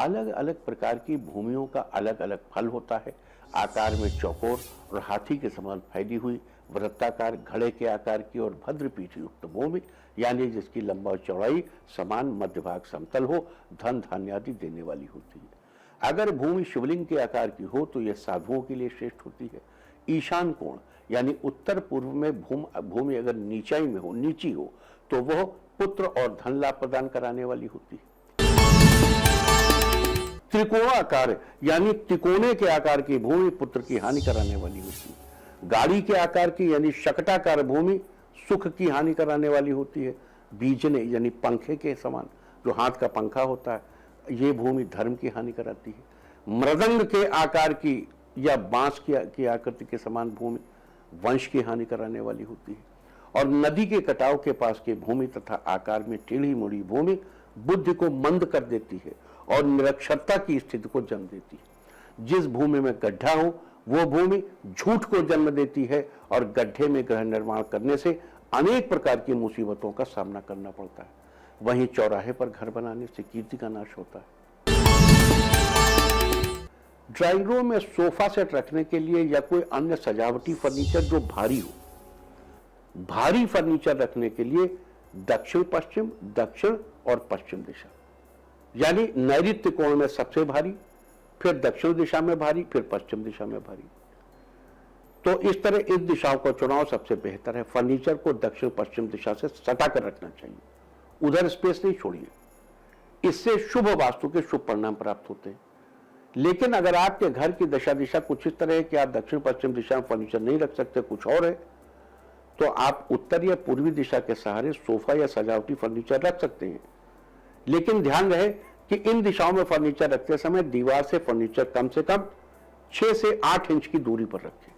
अलग अलग प्रकार की भूमियों का अलग अलग फल होता है। आकार में चौकोर और हाथी के समान फैली हुई, वृत्ताकार, घड़े के आकार की और भद्र पीठ युक्त भूमि, यानी जिसकी लंबा और चौड़ाई समान, मध्य भाग समतल हो, धन धान्य आदि देने वाली होती है। अगर भूमि शिवलिंग के आकार की हो तो यह साधुओं के लिए श्रेष्ठ होती है। ईशान कोण यानी उत्तर पूर्व में भूमि अगर नीची हो तो वह पुत्र और धन लाभ प्रदान कराने वाली होती है। त्रिकोणाकार यानी तिकोने के आकार की भूमि पुत्र की हानि कराने वाली होती है। गाड़ी के आकार की यानी शकटाकार भूमि सुख की हानि कराने वाली होती है। बीजने यानी पंखे के समान जो हाथ का पंखा होता है, ये भूमि धर्म की हानि कराती है। मृदंग के आकार की या बांस की आकृति के समान भूमि वंश की हानि कराने वाली होती है। और नदी के कटाव के पास की भूमि तथा आकार में टेढ़ी मुड़ी भूमि बुद्धि को मंद कर देती है और निरक्षरता की स्थिति को जन्म देती है। जिस भूमि में गड्ढा हो वो भूमि झूठ को जन्म देती है और गड्ढे में गृह निर्माण करने से अनेक प्रकार की मुसीबतों का सामना करना पड़ता है। वहीं चौराहे पर घर बनाने से कीर्ति का नाश होता है। ड्राइंग रूम में सोफा सेट रखने के लिए या कोई अन्य सजावटी फर्नीचर जो भारी हो, भारी फर्नीचर रखने के लिए दक्षिण पश्चिम, दक्षिण और पश्चिम दिशा, यानी नैऋत्य कोण में सबसे भारी, फिर दक्षिण दिशा में भारी, फिर पश्चिम दिशा में भारी। तो इस तरह इस दिशाओं का चुनाव सबसे बेहतर है। फर्नीचर को दक्षिण पश्चिम दिशा से सटा कर रखना चाहिए, उधर स्पेस नहीं छोड़िए। इससे शुभ वास्तु के शुभ परिणाम प्राप्त होते हैं। लेकिन अगर आपके घर की दशा दिशा कुछ इस तरह है कि आप दक्षिण पश्चिम दिशा में फर्नीचर नहीं रख सकते, कुछ और है, तो आप उत्तर या पूर्वी दिशा के सहारे सोफा या सजावटी फर्नीचर रख सकते हैं। लेकिन ध्यान रहे कि इन दिशाओं में फर्नीचर रखते समय दीवार से फर्नीचर कम से कम 6 से 8 इंच की दूरी पर रखें।